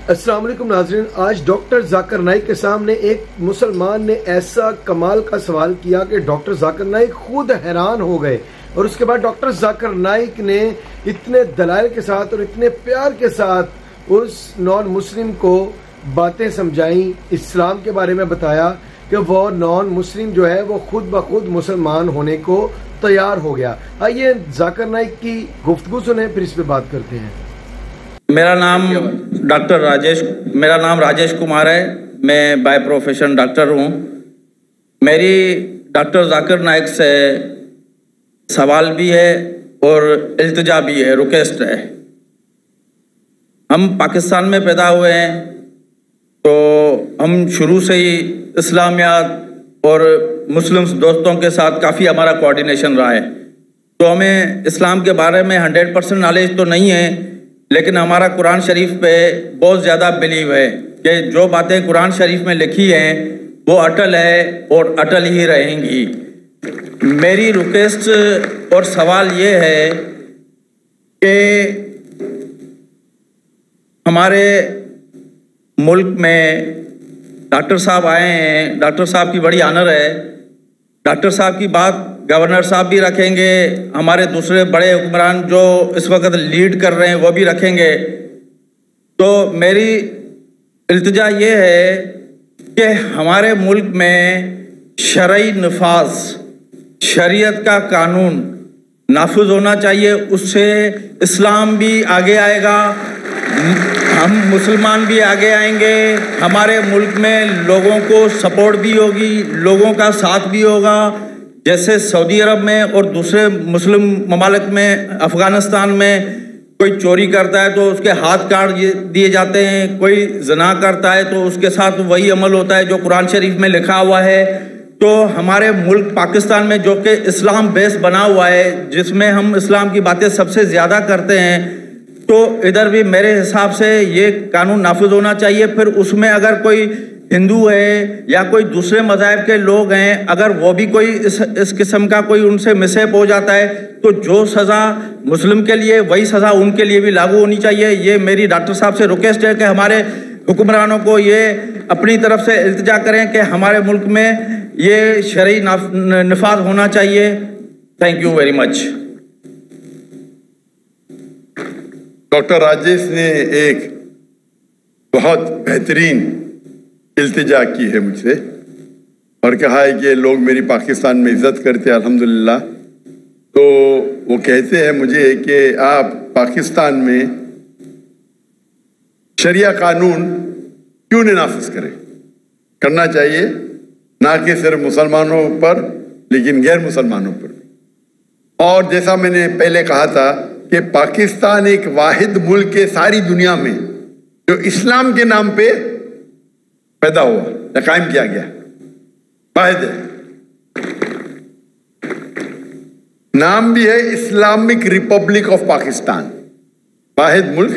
السلام علیکم ناظرین، آج ڈاکٹر ذاکر نائک کے سامنے ایک مسلمان نے ایسا کمال کا سوال کیا کہ ڈاکٹر ذاکر نائک خود حیران ہو گئے، اور اس کے بعد ڈاکٹر ذاکر نائک نے اتنے دلائل کے ساتھ اور اتنے پیار کے ساتھ اس نان مسلم کو باتیں سمجھائیں، اسلام کے بارے میں بتایا کہ وہ نان مسلم جو ہے وہ خود بخود مسلمان ہونے کو تیار ہو گیا۔ آئیے ذاکر نائک کی گفتگو سنیں، پھر اس پہ بات کرتے ہیں۔ میرا نام راجیش کمار ہے، میں بائی پروفیشن ڈاکٹر ہوں۔ میری ڈاکٹر ذاکر نائک سے سوال بھی ہے اور التجا بھی ہے، ریکویسٹ ہے۔ ہم پاکستان میں پیدا ہوئے ہیں، تو ہم شروع سے ہی اسلامیات اور مسلم دوستوں کے ساتھ کافی ہمارا کوآرڈینیشن رہا ہے، تو ہمیں اسلام کے بارے میں 100% نالج تو نہیں ہے، لیکن ہمارا قرآن شریف پہ بہت زیادہ بلیو ہے کہ جو باتیں قرآن شریف میں لکھی ہیں وہ اٹل ہے اور اٹل ہی رہیں گی۔ میری ریکویسٹ اور سوال یہ ہے کہ ہمارے ملک میں ڈاکٹر صاحب آئے ہیں، ڈاکٹر صاحب کی بڑی آنر ہے، ڈاکٹر صاحب کی بات گورنر صاحب بھی رکھیں گے، ہمارے دوسرے بڑے حکمران جو اس وقت لیڈ کر رہے ہیں وہ بھی رکھیں گے۔ تو میری التجا یہ ہے کہ ہمارے ملک میں شرعی نفاذ، شریعت کا قانون نافذ ہونا چاہیے، اس سے اسلام بھی آگے آئے گا، ہم مسلمان بھی آگے آئیں گے، ہمارے ملک میں لوگوں کو سپورٹ بھی ہوگی، لوگوں کا ساتھ بھی ہوگا۔ جیسے سعودی عرب میں اور دوسرے مسلم ممالک میں، افغانستان میں کوئی چوری کرتا ہے تو اس کے ہاتھ کاٹ دیے جاتے ہیں، کوئی زنا کرتا ہے تو اس کے ساتھ وہی عمل ہوتا ہے جو قرآن شریف میں لکھا ہوا ہے۔ تو ہمارے ملک پاکستان میں جو کہ اسلام بیس بنا ہوا ہے، جس میں ہم اسلام کی باتیں سب سے زیادہ کرتے ہیں، تو ادھر بھی میرے حساب سے یہ قانون نافذ ہونا چاہیے۔ پھر اس میں اگر کوئی ہندو ہے یا کوئی دوسرے مذاہب کے لوگ ہیں، اگر وہ بھی کوئی اس قسم کا کوئی ان سے مسہیپ ہو جاتا ہے تو جو سزا مسلم کے لیے وہی سزا ان کے لیے بھی لاگو ہونی چاہیے۔ یہ میری ڈاکٹر صاحب سے ریکویسٹ ہے کہ ہمارے حکمرانوں کو یہ اپنی طرف سے التجا کریں کہ ہمارے ملک میں یہ شرعی نفاذ ہونا چاہیے۔ Thank you very much. Doctor Rajesh نے ایک بہت بہترین التجا کی ہے مجھ سے، اور کہا ہے کہ لوگ میری پاکستان میں عزت کرتے ہیں الحمدللہ۔ تو وہ کہتے ہیں مجھے کہ آپ پاکستان میں شریعہ قانون کیوں نہیں نافذ کریں؟ کرنا چاہیے، نہ کہ صرف مسلمانوں پر لیکن غیر مسلمانوں پر بھی۔ اور جیسا میں نے پہلے کہا تھا کہ پاکستان ایک واحد ملک ہے ساری دنیا میں جو اسلام کے نام پہ پیدا ہوا یا قائم کیا گیا، واحد ہے، نام بھی ہے اسلامک ریپبلک آف پاکستان، واحد ملک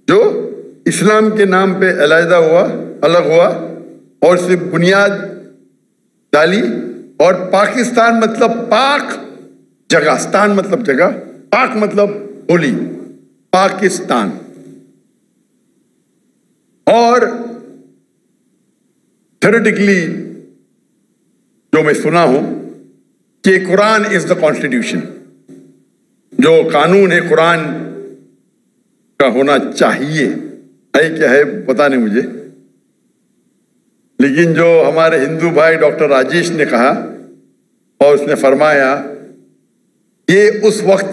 جو اسلام کے نام پہ علیحدہ ہوا، الگ ہوا، اور اس سے بنیاد ڈالی۔ اور پاکستان مطلب پاک جگہ، ستان مطلب جگہ، پاک مطلب ہولی، پاکستان۔ اور تھیوریٹیکلی جو میں سنا ہوں کہ قرآن از دا کانسٹیٹیوشن، جو قانون ہے قرآن کا ہونا چاہیے، ہے کیا ہے پتہ نہیں مجھے، لیکن جو ہمارے ہندو بھائی ڈاکٹر راجیش نے کہا اور اس نے فرمایا، یہ اس وقت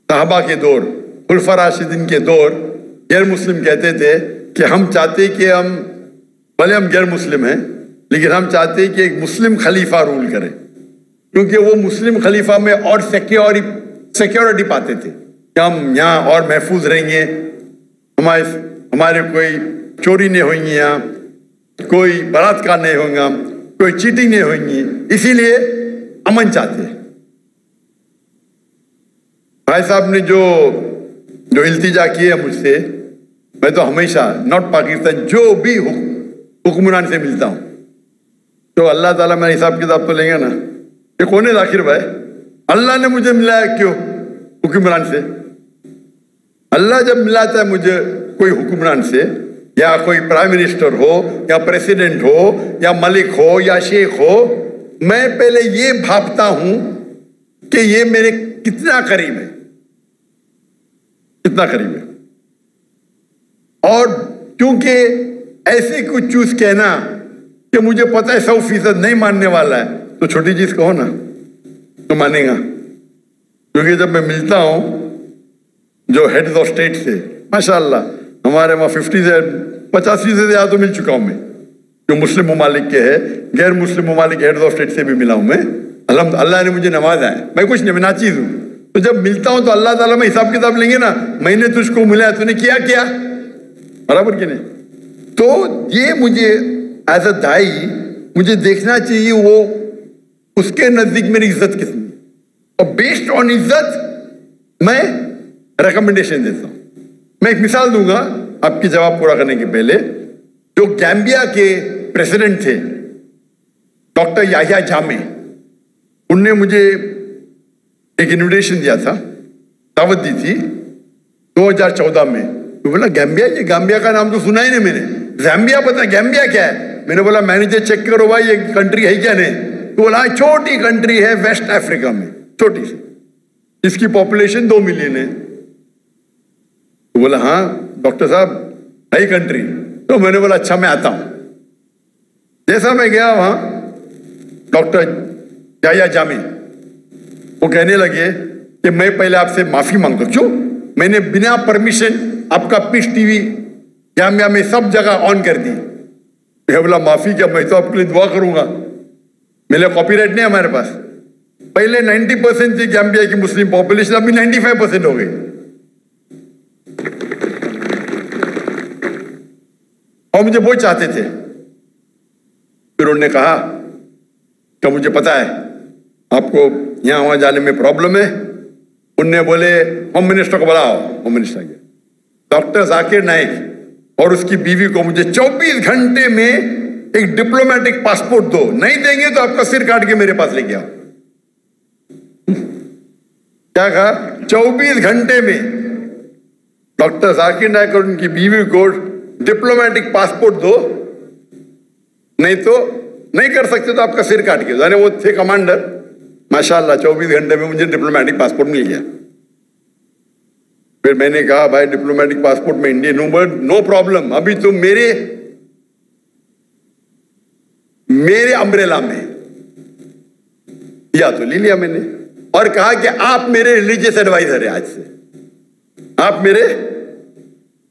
صحابہ کے دور، خلفاء راشدین کے دور، غیر مسلم کہتے تھے کہ ہم چاہتے کہ بھلے ہم غیر مسلم ہیں لیکن ہم چاہتے کہ ایک مسلم خلیفہ رول کرے، کیونکہ وہ مسلم خلیفہ میں اور سیکیورٹی پاتے تھے کہ ہم یہاں اور محفوظ رہیں گے، ہمارے کوئی چوری نہیں ہوئیں گی، یہاں کوئی بلاತ್ಕಾರ نہیں ہوگا، کوئی چیٹنگ نہیں ہوئیں گی، اسی لیے امن چاہتے ہیں۔ بھائی صاحب نے جو التجا کی ہے مجھ سے، میں تو ہمیشہ ناٹ پاکستان جو بھی حکمران سے ملتا ہوں تو اللہ تعالیٰ میرا حساب کتاب تو لیں گے نا، یہ کون ہے ذاکر بھائی؟ اللہ نے مجھے ملایا کیوں حکمران سے؟ اللہ جب ملاتا ہے مجھے کوئی حکمران سے، یا کوئی پرائم منسٹر ہو یا پریسیڈنٹ ہو یا ملک ہو یا شیخ ہو، میں پہلے یہ بھاپتا ہوں کہ یہ میرے کتنا قریب ہے، کتنا قریب ہے. اور کیونکہ ایسے کچھ چیز کہنا کہ مجھے پتہ ہے 100% نہیں ماننے والا ہے، تو چھوٹی چیز کہو نا تو مانے گا. کیونکہ جب میں ملتا ہوں جو ہیڈز آف اسٹیٹ سے، ماشاءاللہ ہمارے وہاں 85 سے زیادہ تو مل چکا ہوں میں، جو مسلم ممالک کے ہے، غیر مسلم ممالک ہیڈز آف اسٹیٹ سے بھی ملا ہوں میں. اللہ نے مجھے نوازا ہے، میں کچھ نہیں، میں ناچیز ہوں. تو جب ملتا ہوں تو اللہ تعالیٰ میں حساب کتاب لیں گے نا، میں نے تجھ کو ملا، تو نے کیا برابر کہ نہیں. تو یہ مجھے ایز اے دائی مجھے دیکھنا چاہیے وہ اس کے نزدیک میری عزت کتنی، اور بیسڈ آن عزت میں ریکمنڈیشن دیتا ہوں. میں ایک مثال دوں گا آپ کی جواب پورا کرنے کے پہلے. جو گیمبیا کے پریزیڈنٹ تھے ڈاکٹر یحییٰ جامع، ان نے مجھے ایک انویٹیشن دیا تھا، دعوت دی تھی 2014 میں. تو بولا گیمبیا، یہ گیمبیا کا نام تو سنا ہی نہیں میں نے، زامبیا پتا گیمبیا کیا ہے؟ میں نے بولا مینیجر چیک کرو بھائی یہ کنٹری ہے کیا نہیں. تو بولا چھوٹی کنٹری ہے ویسٹ افریقہ میں، چھوٹی سی، اس کی پاپولیشن 2 ملین ہے. تو بولا ہاں ڈاکٹر صاحب ہے کنٹری. تو میں نے بولا اچھا میں آتا ہوں. جیسا میں گیا وہاں ڈاکٹر یحییٰ جامع وہ کہنے لگے کہ میں پہلے آپ سے معافی مانگتا ہوں. کیوں؟ میں نے بنا پرمیشن آپ کا پیس ٹی وی گیمبیا میں سب جگہ آن کر دی. میں بولا معافی کیا، میں تو آپ کے لیے دعا کروں گا، میرے کاپی رائٹ نہیں ہمارے پاس. پہلے 90% تھی گیمبیا کی مسلم پاپولیشن، ابھی 95% ہو گئی. اور مجھے وہ چاہتے تھے. پھر انہوں نے کہا کہ مجھے پتا ہے آپ کو یہاں وہاں جانے میں پرابلم ہے. ان نے بولے ہوم منسٹر کو بلاؤ. ہوم منسٹر گیا، ڈاکٹر ذاکر نائک اور اس کی بیوی کو مجھے 24 گھنٹے میں ایک ڈپلومیٹک پاسپورٹ دو، نہیں دیں گے تو آپ کا سر کاٹ کے میرے پاس لے کے آؤ. کیا کہا؟ 24 گھنٹے میں ڈاکٹر ذاکر نائک اور ان کی بیوی کو ڈپلومیٹک پاسپورٹ دو، نہیں تو نہیں کر سکتے تو آپ کا سر کاٹ کے. یعنی وہ تھے کمانڈر، ماشاءاللہ 24 گھنٹے میں مجھے ڈپلومیٹک پاسپورٹ مل گیا. پھر میں نے کہا بھائی ڈپلومیٹک پاسپورٹ میں انڈین ہوں، بٹ نو پرابلم، ابھی تم میرے امبریلا میں یا تو لے لیا میں نے. اور کہا کہ آپ میرے ریلیجیس ایڈوائزر ہیں، آج سے آپ میرے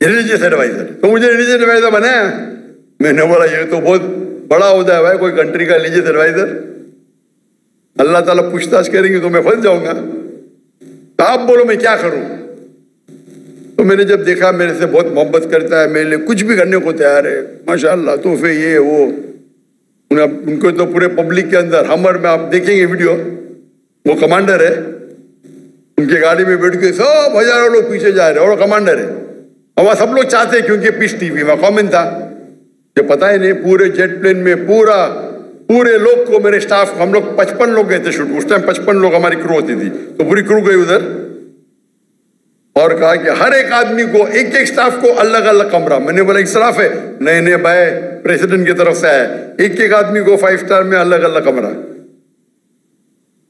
ریلیجیس ایڈوائزر. تو مجھے ریلیجیس ایڈوائزر بنایا. میں نے بولا یہ تو بہت بڑا ہوتا ہے بھائی، کوئی کنٹری کا ریلیجیس ایڈوائزر. اللہ تعالیٰ پوچھ تاچھ کریں گے تو میں پھنس جاؤں گا. تو آپ بولو میں کیا کروں. تو میں نے جب دیکھا میرے سے بہت محبت کرتا ہے، میرے لیے کچھ بھی کرنے کو تیار ہے، ماشاءاللہ تحفے یہ وہ. ان کو تو پورے پبلک کے اندر ہمر میں آپ دیکھیں گے ویڈیو، وہ کمانڈر ہے، ان کی گاڑی میں بیٹھ کے سب ہزاروں لوگ پیچھے جا رہے ہیں، اور وہ کمانڈر ہے. اور وہاں سب لوگ چاہتے ہیں کیونکہ پیس ٹی وی وہاں کامن تھا. یہ پتا ہی نہیں پورے جیٹ پلین میں پورے لوگ کو، میرے سٹاف، ہم لوگ 55 لوگ گئے تھے شوٹ. اس ٹائم 55 لوگ ہماری کرو ہوتی تھی، تو پوری کرو گئی ادھر. اور کہا کہ ہر ایک آدمی کو ایک سٹاف کو الگ الگ کمرہ. میں نے بولا اسراف ہے. نہیں بھائی پریزیڈنٹ کی طرف سے ہے، ایک آدمی کو 5 اسٹار میں الگ الگ کمرہ.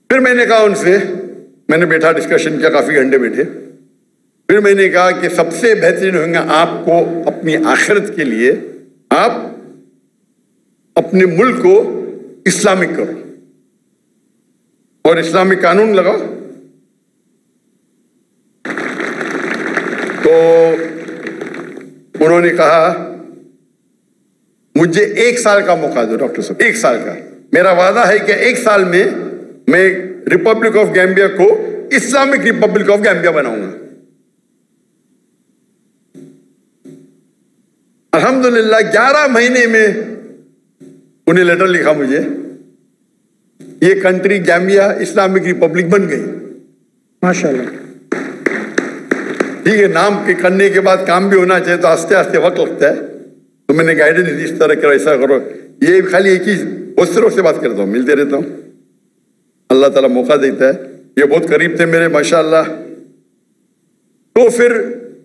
پھر میں نے کہا ان سے، میں نے بیٹھا ڈسکشن کیا، کافی گھنٹے بیٹھے. پھر میں نے کہا کہ سب سے بہترین ہوں گا آپ کو اپنی آخرت کے لیے آپ اپنے ملک کو اسلامک کرو اور اسلامک قانون لگاؤ. تو انہوں نے کہا مجھے 1 سال کا موقع دو ڈاکٹر صاحب، 1 سال کا. میرا وعدہ ہے کہ 1 سال میں میں ریپبلک آف گیمبیا کو اسلامک ریپبلک آف گیمبیا بناؤں گا. الحمدللہ 11 مہینے میں انہیں لیٹر لکھا مجھے، یہ کنٹری گیمبیا اسلامک ریپبلک بن گئی. ماشاءاللہ. ٹھیک ہے، نام کے کرنے کے بعد کام بھی ہونا چاہیے، تو آہستہ آہستہ وقت لگتا ہے. تو میں نے گائیڈنس دی اس طرح کرو، ایسا کرو. یہ خالی ایک ہی بہت سے لوگ سے بات کرتا ہوں، ملتے رہتا ہوں، اللہ تعالیٰ موقع دیتا ہے. یہ بہت قریب تھے میرے ماشاءاللہ. تو پھر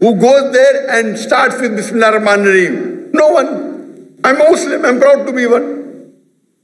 who goes there and starts with Bismillah Rahman Rahim. No one. I'm a Muslim. I'm proud to be one.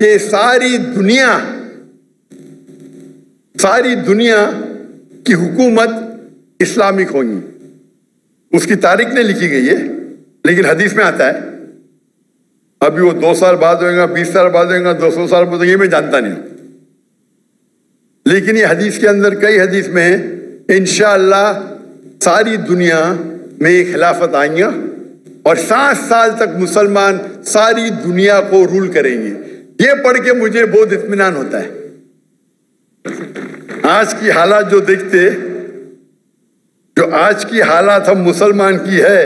کہ ساری دنیا کی حکومت اسلامک ہوں گی. اس کی تاریخ نہیں لکھی گئی ہے لیکن حدیث میں آتا ہے. ابھی وہ 2 سال بعد ہوئے گا, 20 سال بعد ہوئے گا, 200 سال بعد, یہ میں جانتا نہیں, لیکن یہ حدیث کے اندر کئی حدیث میں ہے انشاءاللہ ساری دنیا میں یہ خلافت آئیں گا اور 60 سال تک مسلمان ساری دنیا کو رول کریں گے. یہ پڑھ کے مجھے بہت اطمینان ہوتا ہے. آج کی حالات جو دیکھتے, جو آج کی حالات ہم مسلمان کی ہے,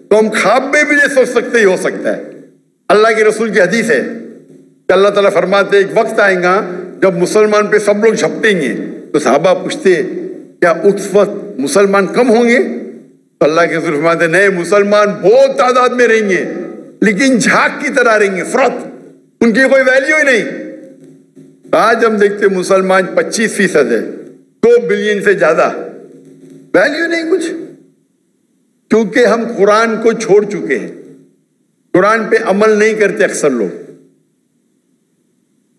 تو ہم خواب میں بھی نہیں سوچ سکتے ہی ہو سکتا ہے. اللہ کے رسول کی حدیث ہے کہ اللہ تعالیٰ فرماتے ایک وقت آئے گا جب مسلمان پہ سب لوگ جھپٹیں گے. تو صحابہ پوچھتے کیا اس وقت مسلمان کم ہوں گے؟ تو اللہ کے رسول فرماتے نہیں, مسلمان بہت تعداد میں رہیں گے لیکن جھاگ کی طرح رہیں گے, فرت, ان کی کوئی ویلیو ہی نہیں. آج ہم دیکھتے مسلمان 25% ہے, 2 بلین سے زیادہ, ویلیو نہیں کچھ, کیونکہ ہم قرآن کو چھوڑ چکے ہیں. قرآن پہ عمل نہیں کرتے اکثر لوگ.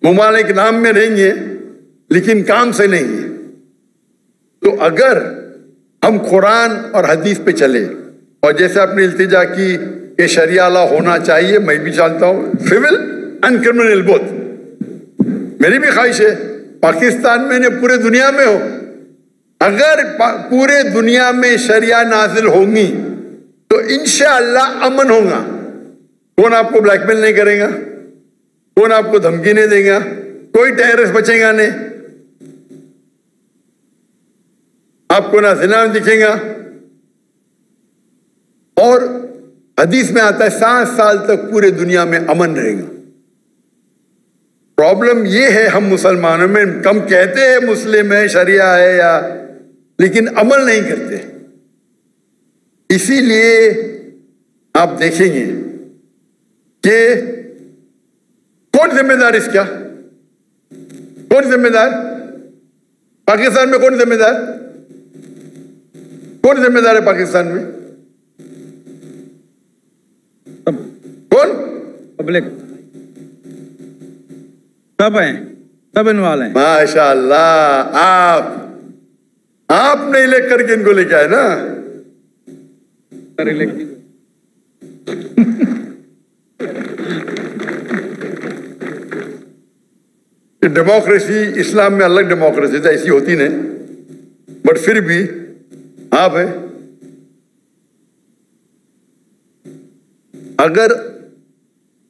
ممالک نام میں رہیں گے لیکن کام سے نہیں ہے. تو اگر ہم قرآن اور حدیث پہ چلے, اور جیسے آپ نے التجا کی کہ شریعہ لا ہونا چاہیے, میں بھی چاہتا ہوں, سول اینڈ کرمنل بوتھ, میری بھی خواہش ہے پاکستان میں نہیں پورے دنیا میں ہو. اگر پورے دنیا میں شریعہ نازل ہوں گی تو انشاءاللہ امن ہوگا. کون آپ کو بلیک میل نہیں کرے گا, کون آپ کو دھمکی نہیں دے گا, کوئی ٹیررسٹ بچے گا نہیں, آپ کو نہ زنا دکھے گا. اور حدیث میں آتا ہے 60 سال تک پورے دنیا میں امن رہے گا. پرابلم یہ ہے ہم مسلمانوں میں, کم کہتے ہیں مسلم ہے, شریعہ ہے یا, لیکن عمل نہیں کرتے. اسی لیے آپ دیکھیں گے کہ کون ذمہ دار اس کا, کون ذمہ دار پاکستان میں, کون ذمہ دار, کون ذمہ دار ہے پاکستان میں, کون؟ پبلک, سب ہیں, سب انوالو ہیں. ماشاء اللہ, آپ نے الیکٹ کر کے ان کو لے کے آئے نا. ڈیموکریسی اسلام میں الگ ڈیموکریسی تھا, ایسی ہوتی نہیں, بٹ پھر بھی آپ ہیں.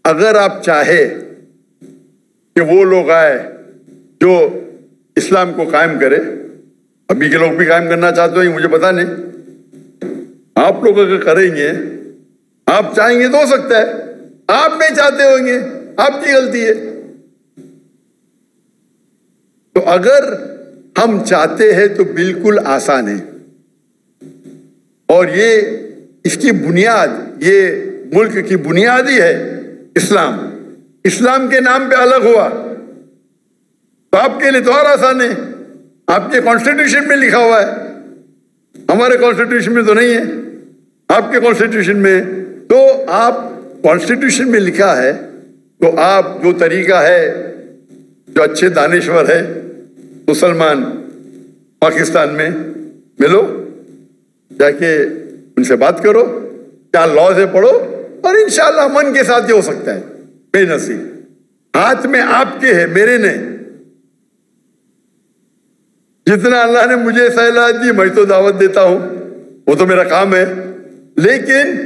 اگر آپ چاہے کہ وہ لوگ آئے جو اسلام کو قائم کرے, ابھی کے لوگ بھی قائم کرنا چاہتے ہو مجھے پتا نہیں, آپ لوگ اگر کریں گے, آپ چاہیں گے تو ہو سکتا ہے, آپ نہیں چاہتے ہوں گے, آپ کی غلطی ہے. تو اگر ہم چاہتے ہیں تو بالکل آسان ہے, اور یہ اس کی بنیاد, یہ ملک کی بنیاد ہی ہے اسلام. اسلام کے نام پہ الگ ہوا تو آپ کے لیے تو اور آسان ہے. آپ کے کانسٹیٹیوشن میں لکھا ہوا ہے, ہمارے کانسٹیٹیوشن میں تو نہیں ہے, آپ کے کانسٹیٹیوشن میں. تو آپ کانسٹیٹیوشن میں لکھا ہے تو آپ جو طریقہ ہے, جو اچھے دانشور ہے مسلمان پاکستان میں, ملو, جا کے ان سے بات کرو, کیا لا سے پڑھو, اور انشاءاللہ من کے ساتھ یہ ہو سکتا ہے. بے نصیب ہاتھ میں آپ کے ہے, میرے نہیں. جتنا اللہ نے مجھے صلاحیت دی میں تو دعوت دیتا ہوں, وہ تو میرا کام ہے, لیکن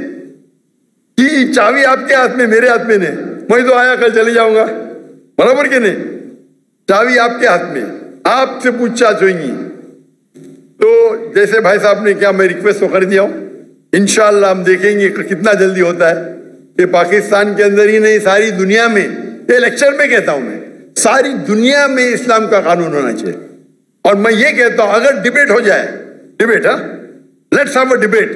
کی چابی آپ کے ہاتھ میں, میرے ہاتھ میں نہیں. میں تو آیا کل چلے جاؤں گا, برابر کہ نہیں, چابی آپ کے ہاتھ میں, آپ سے پوچھ چاچ ہوئیں گی. تو جیسے بھائی صاحب نے کیا, میں ریکویسٹ تو کر دیا ہوں, انشاءاللہ ہم دیکھیں گے کتنا جلدی ہوتا ہے کہ پاکستان کے اندر ہی نہیں ساری دنیا میں, یہ لیکچر میں کہتا ہوں میں, ساری دنیا میں اسلام کا قانون ہونا چاہیے. اور میں یہ کہتا ہوں اگر ڈیبیٹ ہو جائے, ڈیبیٹ, ہاں, لیٹس ہیو اے ڈیبیٹ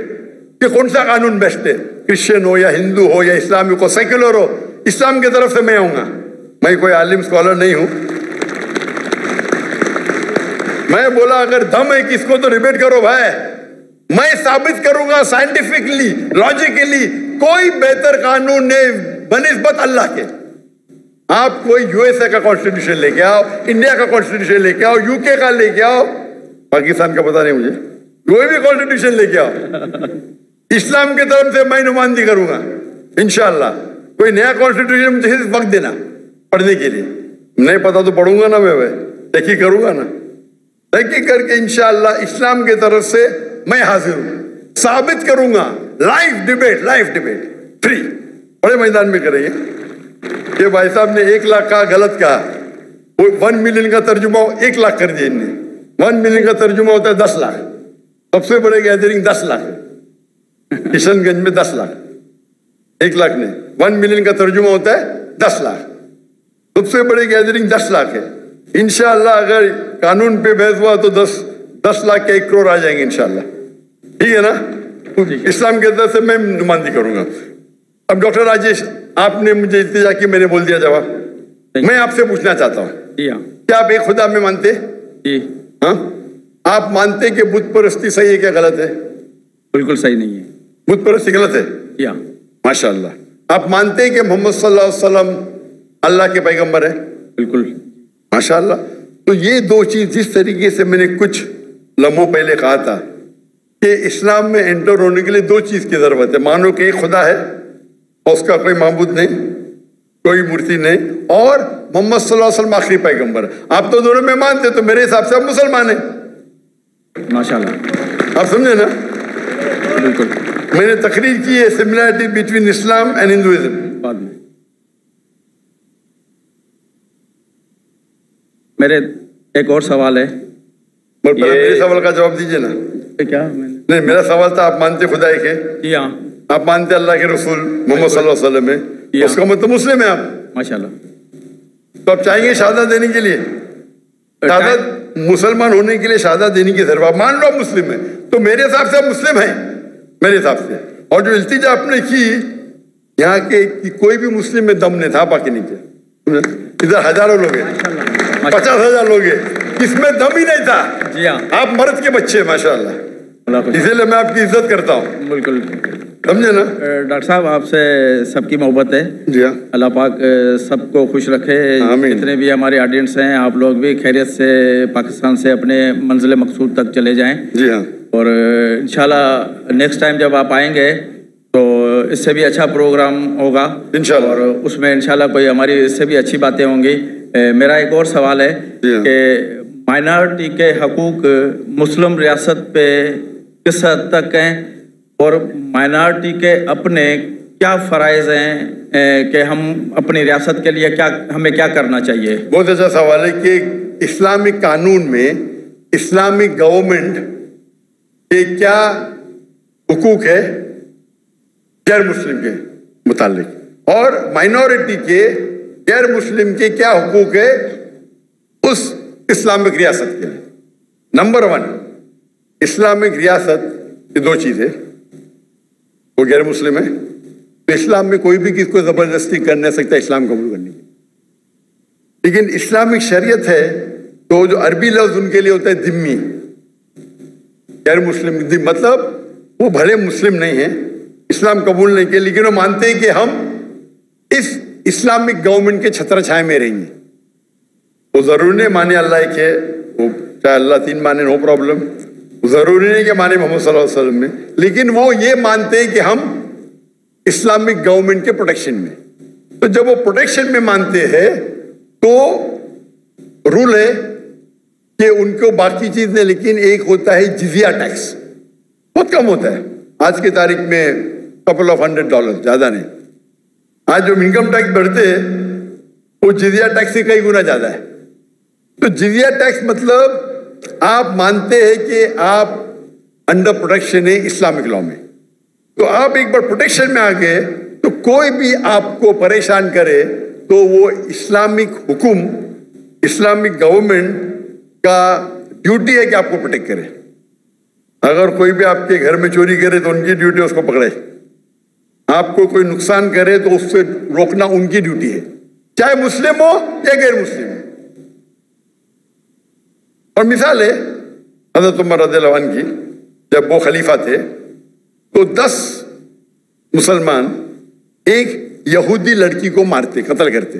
کہ کون سا قانون بیسٹ ہے, کرسچن ہو یا ہندو ہو یا اسلامک ہو, سیکولر ہو, اسلام کی طرف سے میں آؤں گا. میں کوئی عالم اسکالر نہیں ہوں, میں بولا اگر دم ہے کس کو تو ڈیبیٹ کرو بھائی, میں ثابت کروں گا سائنٹیفکلی, لاجیکلی, کوئی بہتر قانون نہیں بنسبت اللہ کے. آپ کوئی USA کا کانسٹیٹیوشن لے کے آؤ, انڈیا کا کانسٹیٹیوشن لے کے آؤ, UK کا لے کے آؤ, پاکستان کا پتہ نہیں مجھے, کوئی بھی کانسٹیٹیوشن لے کے آؤ, اسلام کی طرف سے میں نمائندگی کروں گا انشاءاللہ. کوئی نیا کانسٹیٹیوشن مجھے وقت دینا پڑھنے کے لیے, نہیں پتا تو پڑھوں گا نا, میں تحقیق کروں گا نا, تحقیق کر کے انشاءاللہ اسلام کی طرف سے میں حاضر ہوں, ثابت کروں گا. لائف ڈیبیٹ فری بڑے میدان میں کریں گے. یہ بھائی صاحب نے 1 لاکھ کا غلط کہا, 1 ملین کا ترجمہ 1 لاکھ کر دیا ان نے. 1 ملین کا ترجمہ ہوتا ہے 10 لاکھ. سب سے بڑے گیدرنگ 10 لاکھ, کشن گنج میں 10 لاکھ, 1 لاکھ نہیں, 1 ملین کا ترجمہ ہوتا ہے 10 لاکھ. سب سے بڑی گیدرنگ 10 لاکھ ہے. انشاءاللہ اگر قانون پہ بحث ہوا تو 10 لاکھ کے 1 کروڑ آ جائیں گے انشاءاللہ. ٹھیک ہے نا, اسلام کے طرف سے میں نمائندگی کروں گا. اب ڈاکٹر راجیش, آپ نے مجھے التجا کی, میں نے بول دیا جواب. میں آپ سے پوچھنا چاہتا ہوں, کیا آپ ایک خدا میں مانتے؟ ہاں, آپ مانتے کہ بت پرستی صحیح ہے کیا غلط ہے؟ بالکل صحیح نہیں ہے. بت پرستی غلط ہے؟ ماشاء اللہ. آپ مانتے ہیں کہ محمد صلی اللہ علیہ وسلم اللہ کے پیغمبر ہے؟ بالکل ماشاء اللہ. تو یہ 2 چیز جس طریقے سے میں نے کچھ لمحوں پہلے کہا تھا کہ اسلام میں انٹر ہونے کے لیے 2 چیز کی ضرورت ہے. مانو کہ ایک خدا ہے اور اس کا کوئی معبود نہیں, کوئی مورتی نہیں, اور محمد صلی اللہ علیہ وسلم آخری پیغمبر. آپ تو دونوں میں مانتے, تو میرے حساب سے آپ مسلمان ہیں. ماشاء اللہ, آپ سمجھے نا. بالکل میں نے تقریر کی ہے similarity between Islam and Hinduism. میرے ایک اور سوال ہے. میرے سوال کا جواب دیجیے نا. کیا نہیں, میرا سوال تھا آپ مانتے خدا ایک ہے؟ جی ہاں. آپ مانتے اللہ کے رسول محمد صلی اللہ علیہ وسلم ہے, اس کا مطلب مسلم ہے آپ. ماشاء اللہ. تو آپ چاہیں گے شہادت دینے کے لیے, شہادت مسلمان ہونے کے لیے شہادت دینے کی ضرورت. مان لو آپ مسلم ہیں تو میرے حساب سے آپ مسلم ہیں, میرے حساب سے. اور جو التجا آپ نے کی یہاں کے کوئی بھی مسلم میں دم نہیں تھا, باقی نہیں کیا. ادھر ہزاروں لوگ ہیں, 50,000 لوگ ہیں, اس میں دم ہی نہیں تھا. جی ہاں, آپ مرد کے بچے ہیں ماشاء اللہ, اسی لیے میں آپ کی عزت کرتا ہوں. بالکل سمجھے نا. ڈاکٹر صاحب آپ سے سب کی محبت ہے. جی ہاں, اللہ پاک سب کو خوش رکھے. جتنے بھی ہمارے آڈینس ہیں, آپ لوگ بھی خیریت سے پاکستان سے اپنے منزل مقصود تک چلے جائیں. جی ہاں, اور انشاءاللہ نیکسٹ ٹائم جب آپ آئیں گے تو اس سے بھی اچھا پروگرام ہوگا انشاءاللہ, اور اس میں انشاءاللہ کوئی ہماری اس سے بھی اچھی باتیں ہوں گی. میرا ایک اور سوال ہے کہ مائنارٹی کے حقوق مسلم ریاست پہ کس حد تک ہیں, اور مائنارٹی کے اپنے کیا فرائض ہیں کہ ہم اپنی ریاست کے لیے ہمیں کیا کرنا چاہیے؟ بہت اچھا سوال ہے کہ اسلامک قانون میں اسلامک گورنمنٹ کے کیا حقوق ہے غیر مسلم کے متعلق, اور مائنورٹی کے غیر مسلم کے کیا حقوق ہے اس اسلامک ریاست کے لیے. نمبر 1, اسلامک ریاست یہ 2 چیزیں, وہ غیر مسلم ہے تو اسلام میں کوئی بھی کسی کو زبردستی کر نہیں سکتا اسلام قبول کرنے کی. لیکن اسلامک شریعت ہے تو جو عربی لفظ ان کے لیے ہوتا ہے ذمی, غیر مسلم, مطلب وہ بھلے مسلم نہیں ہیں اسلام قبول نہیں کیا, لیکن وہ مانتے ہیں کہ ہم اس اسلامک گورنمنٹ کے چھتر چھائے میں رہیں گے. وہ ضروری نہیں مانے اللہ ایک ہے, وہ چاہے اللہ 3 مانے, نو پرابلم. ضروری نہیں کہ مانے محمد صلی اللہ علیہ وسلم میں, لیکن وہ یہ مانتے ہیں کہ ہم اسلامک گورنمنٹ کے پروٹیکشن میں. تو جب وہ پروٹیکشن میں مانتے ہیں تو رول ہے کہ ان کو باقی چیز نہیں, لیکن ایک ہوتا ہے جزیہ ٹیکس, بہت کم ہوتا ہے آج کی تاریخ میں, couple of $100, زیادہ نہیں. آج جو انکم ٹیکس بڑھتے ہیں وہ جزیہ ٹیکس سے کئی گنا زیادہ ہے. تو جزیہ ٹیکس مطلب آپ مانتے ہیں کہ آپ انڈر پروٹیکشن ہے اسلامک لا میں. تو آپ ایک بار پروٹیکشن میں آ گئے تو کوئی بھی آپ کو پریشان کرے تو وہ اسلامک حکم, اسلامک گورنمنٹ کا ڈیوٹی ہے کہ آپ کو پروٹیکٹ کرے. اگر کوئی بھی آپ کے گھر میں چوری کرے تو ان کی ڈیوٹی اس کو پکڑے, آپ کو کوئی نقصان کرے تو اس سے روکنا ان کی ڈیوٹی ہے, چاہے مسلم ہو یا غیر مسلم ہو. اور مثال ہے حضرت عمر رضی اللہ عنہ کی, جب وہ خلیفہ تھے تو 10 مسلمان ایک یہودی لڑکی کو مارتے, قتل کرتے.